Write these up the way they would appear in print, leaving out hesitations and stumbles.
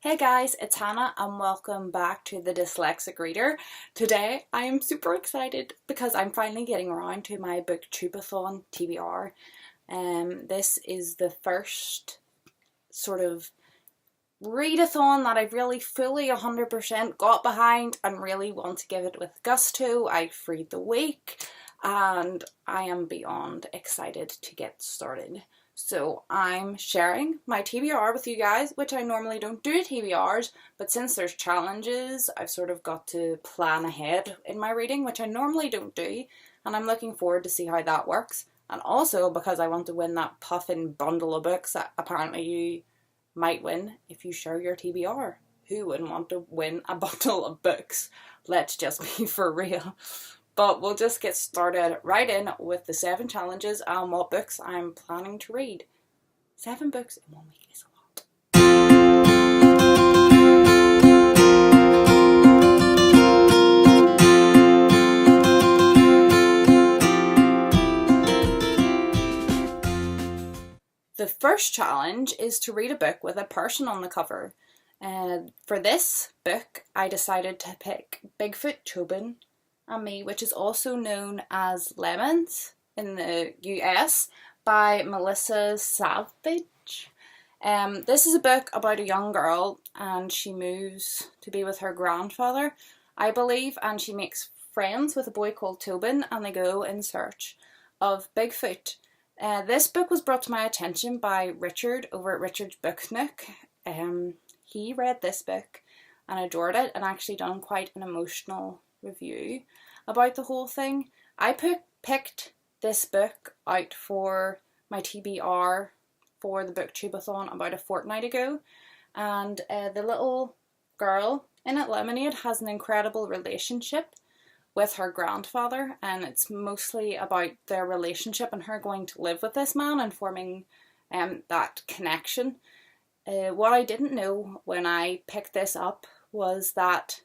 Hey guys, it's Hannah and welcome back to the Dyslexic Reader. Today I am super excited because I'm finally getting around to my Booktubeathon Tbr. This is the first sort of readathon that I've really fully 100% got behind and really want to give it with gusto. I've freed the week and I am beyond excited to get started. So I'm sharing my TBR with you guys, which I normally don't do TBRs, but since there's challenges, I've sort of got to plan ahead in my reading, which I normally don't do, and I'm looking forward to see how that works. And also because I want to win that puffin bundle of books that apparently you might win if you share your TBR. Who wouldn't want to win a bundle of books? Let's just be for real. But we'll just get started right in with the 7 challenges and what books I'm planning to read. 7 books in 1 week is a lot. The first challenge is to read a book with a person on the cover. For this book, I decided to pick Bigfoot, Tobin and Me, which is also known as Lemons in the US by Melissa Savage. This is a book about a young girl and she moves to be with her grandfather, I believe, and she makes friends with a boy called Tobin and they go in search of Bigfoot. This book was brought to my attention by Richard over at Richard's Book Nook. He read this book and adored it and actually done quite an emotional review about the whole thing. I picked this book out for my TBR for the Booktubeathon about a fortnight ago, and the little girl in it, Lemonade, has an incredible relationship with her grandfather, and it's mostly about their relationship and her going to live with this man and forming that connection. What I didn't know when I picked this up was that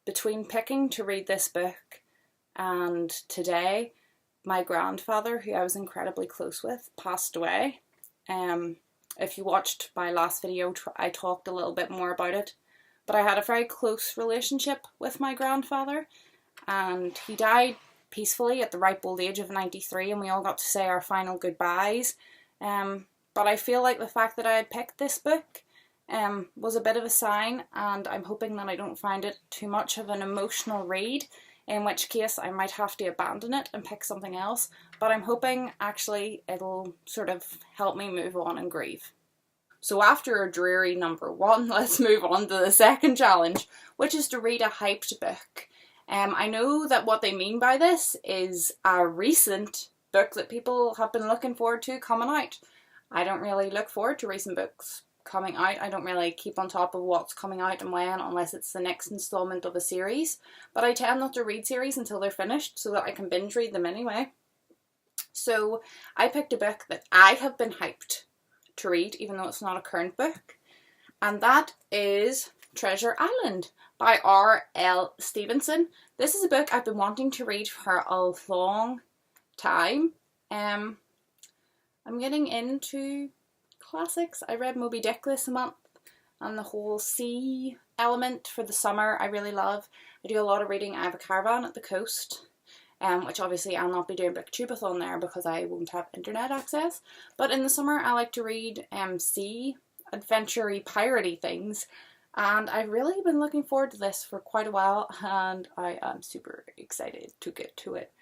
between picking to read this book and today, my grandfather, who I was incredibly close with, passed away. If you watched my last video, I talked a little bit more about it, but I had a very close relationship with my grandfather, and he died peacefully at the ripe old age of 93, and we all got to say our final goodbyes. But I feel like the fact that I had picked this book was a bit of a sign, and I'm hoping that I don't find it too much of an emotional read, in which case I might have to abandon it and pick something else, but I'm hoping actually it'll sort of help me move on and grieve. So after a dreary number 1, let's move on to the second challenge, which is to read a hyped book. I know that what they mean by this is a recent book that people have been looking forward to coming out. I don't really look forward to recent books coming out. I don't really keep on top of what's coming out and when, unless it's the next installment of a series. But I tend not to read series until they're finished so that I can binge read them anyway. So I picked a book that I have been hyped to read, even though it's not a current book. And that is Treasure Island by R.L. Stevenson. This is a book I've been wanting to read for a long time. I'm getting into classics. I read Moby Dick this month, and the whole sea element for the summer I really love. I do a lot of reading. I have a caravan at the coast, which obviously I'll not be doing Booktubeathon there because I won't have internet access. But in the summer I like to read sea, adventure-y, piratey things, and I've really been looking forward to this for quite a while, and I am super excited to get to it.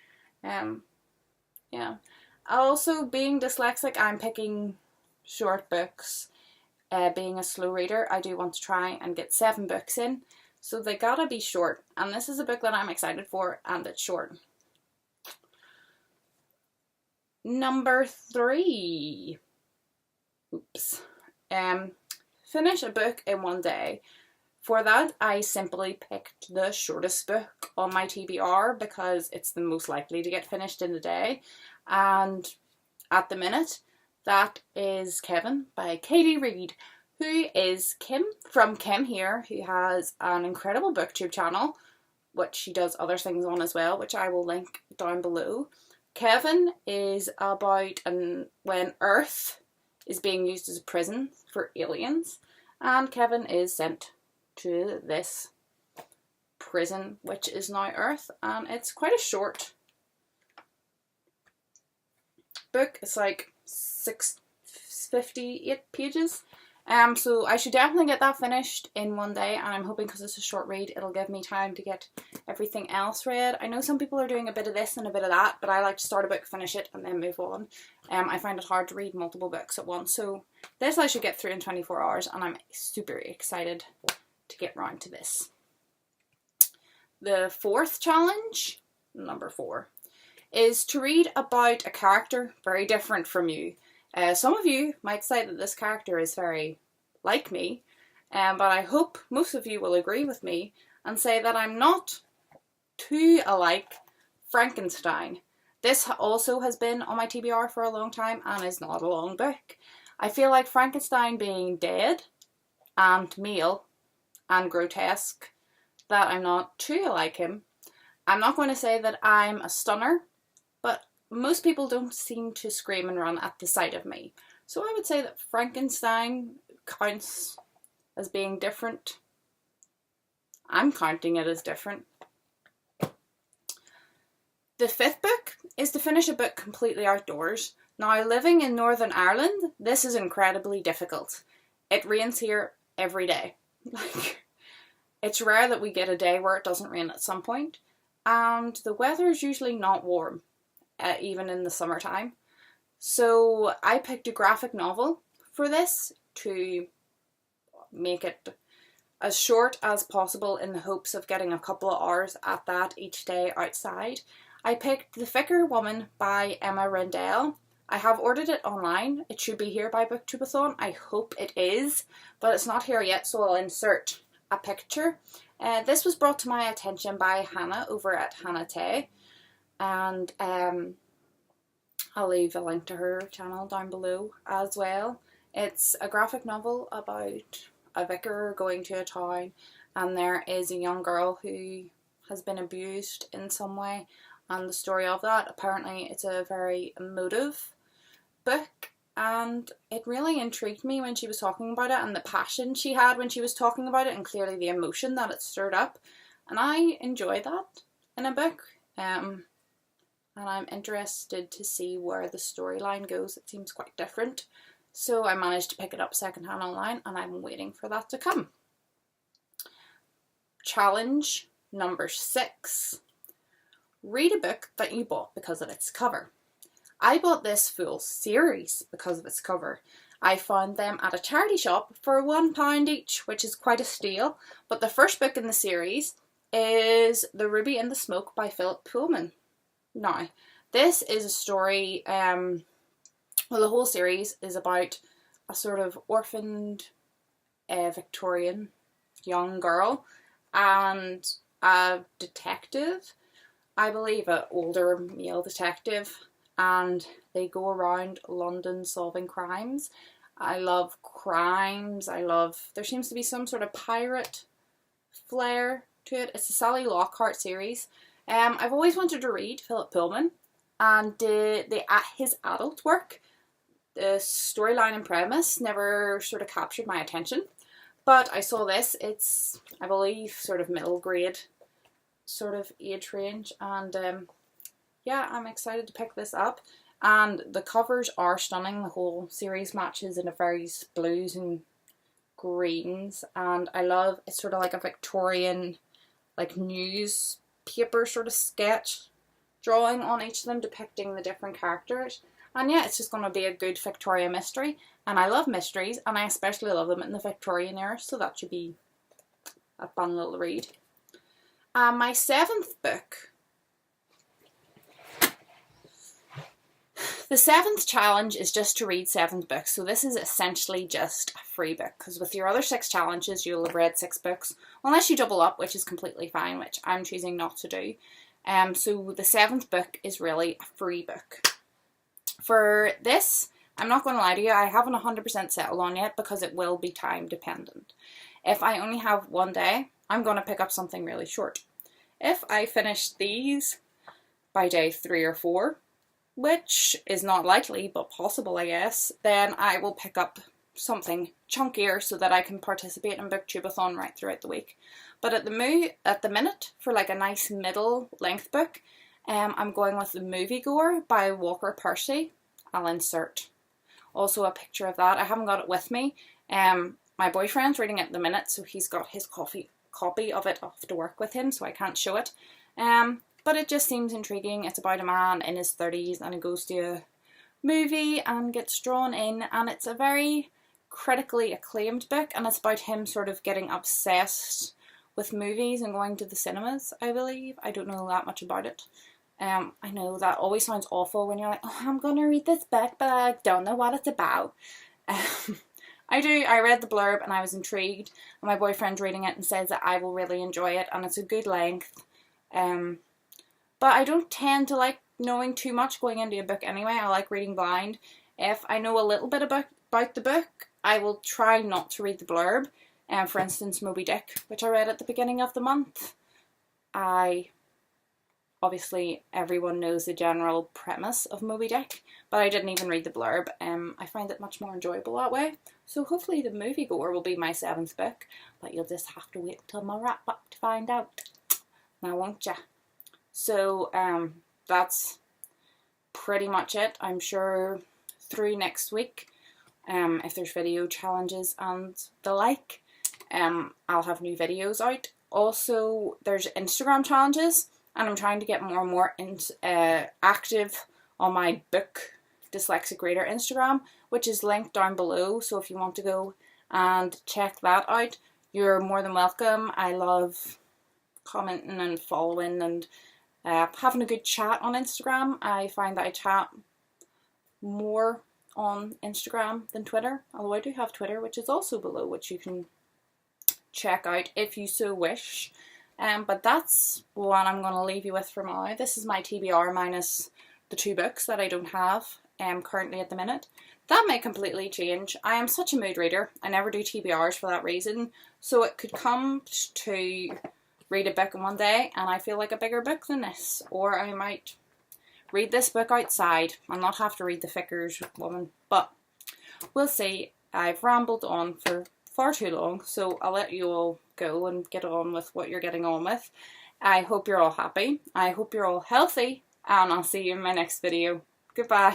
Yeah. Also, being dyslexic, I'm picking short books. Being a slow reader, I do want to try and get 7 books in, so they gotta be short, and this is a book that I'm excited for, and it's short. Number 3. Oops. Finish a book in 1 day. For that, I simply picked the shortest book on my TBR because it's the most likely to get finished in a day. And at the minute, that is Kevin by Katie Reed, who is Kim from Kim Here, who has an incredible booktube channel, which she does other things on as well, which I will link down below. Kevin is about when Earth is being used as a prison for aliens, and Kevin is sent to this prison, which is now Earth, and it's quite a short book. It's like 658 pages. So I should definitely get that finished in one day, and I'm hoping because it's a short read it'll give me time to get everything else read. I know some people are doing a bit of this and a bit of that, but I like to start a book, finish it, and then move on. I find it hard to read multiple books at once, so this I should get through in 24 hours, and I'm super excited to get round to this. The fourth challenge, number 4, is to read about a character very different from you. Some of you might say that this character is very like me, but I hope most of you will agree with me and say that I'm not too alike Frankenstein. This also has been on my TBR for a long time and is not a long book. I feel like Frankenstein being dead and male and grotesque, that I'm not too alike him. I'm not going to say that I'm a stunner, but most people don't seem to scream and run at the sight of me. So I would say that Frankenstein counts as being different. I'm counting it as different. The 5th book is to finish a book completely outdoors. Now, living in Northern Ireland, this is incredibly difficult. It rains here every day. It's rare that we get a day where it doesn't rain at some point, and the weather is usually not warm. Even in the summertime. So I picked a graphic novel for this to make it as short as possible in the hopes of getting a couple of hours at that each day outside. I picked The Thicker Woman by Emma Rendell. I have ordered it online. It should be here by Booktubeathon. I hope it is, but it's not here yet, so I'll insert a picture. This was brought to my attention by Hannah over at Hannah Tay. And I'll leave a link to her channel down below as well. It's a graphic novel about a vicar going to a town, and there is a young girl who has been abused in some way, and the story of that. Apparently it's a very emotive book, and it really intrigued me when she was talking about it, and the passion she had when she was talking about it, and clearly the emotion that it stirred up, and I enjoy that in a book. And I'm interested to see where the storyline goes. It seems quite different. So I managed to pick it up secondhand online, and I'm waiting for that to come. Challenge number 6. Read a book that you bought because of its cover. I bought this full series because of its cover. I found them at a charity shop for £1 each, which is quite a steal. But the first book in the series is The Ruby in the Smoke by Philip Pullman. Now, this is a story, well, the whole series is about a sort of orphaned Victorian young girl and a detective, I believe an older male detective, and they go around London solving crimes. I love crimes, there seems to be some sort of pirate flair to it. It's a Sally Lockhart series. I've always wanted to read Philip Pullman, and his adult work, the storyline and premise never sort of captured my attention. But I saw this, it's, I believe, sort of middle grade sort of age range, and yeah, I'm excited to pick this up. And the covers are stunning. The whole series matches in a various blues and greens, and I love, it's sort of like a Victorian, like, newspaper sort of sketch drawing on each of them depicting the different characters. And yeah, it's just going to be a good Victoria mystery, and I love mysteries, and I especially love them in the Victorian era, so that should be a fun little read. My 7th book. The 7th challenge is just to read 7 books, so this is essentially just a free book, because with your other 6 challenges you'll have read 6 books, unless you double up, which is completely fine, which I'm choosing not to do. So the 7th book is really a free book. For this, I'm not going to lie to you, I haven't 100% settled on yet because it will be time dependent. If I only have one day, I'm going to pick up something really short. If I finish these by day 3 or 4, which is not likely but possible I guess, then I will pick up something chunkier so that I can participate in Booktubeathon right throughout the week. But at the minute, for like a nice middle length book, I'm going with The Moviegoer by Walker Percy. I'll insert also a picture of that. I haven't got it with me. My boyfriend's reading it at the minute, so he's got his copy of it off to work with him, so I can't show it. But it just seems intriguing. It's about a man in his 30s and he goes to a movie and gets drawn in, and it's a very critically acclaimed book, and it's about him sort of getting obsessed with movies and going to the cinemas, I believe. I don't know that much about it. I know that always sounds awful when you're like, oh, I'm going to read this book, but I don't know what it's about. I read the blurb and I was intrigued, and my boyfriend's reading it and says that I will really enjoy it, and it's a good length. But I don't tend to like knowing too much going into a book anyway. I like reading blind. If I know a little bit about the book, I will try not to read the blurb. For instance, Moby Dick, which I read at the beginning of the month. Obviously, everyone knows the general premise of Moby Dick, but I didn't even read the blurb. I find it much more enjoyable that way. So hopefully The Moviegoer will be my 7th book, but you'll just have to wait until my wrap up to find out. Now, won't ya? So, that's pretty much it. I'm sure through next week, if there's video challenges and the like, I'll have new videos out. Also, there's Instagram challenges, and I'm trying to get more and more active on my Book Dyslexic Reader Instagram, which is linked down below. So if you want to go and check that out, you're more than welcome. I love commenting and following and having a good chat on Instagram. I find that I chat more on Instagram than Twitter, although I do have Twitter, which is also below, which you can check out if you so wish. But that's what I'm going to leave you with for now. This is my TBR minus the 2 books that I don't have currently at the minute. That may completely change. I am such a mood reader. I never do TBRs for that reason. So it could come to read a book in one day and I feel like a bigger book than this. Or I might read this book outside and not have to read The Vicar's Woman. But we'll see. I've rambled on for far too long, so I'll let you all go and get on with what you're getting on with. I hope you're all happy. I hope you're all healthy, and I'll see you in my next video. Goodbye.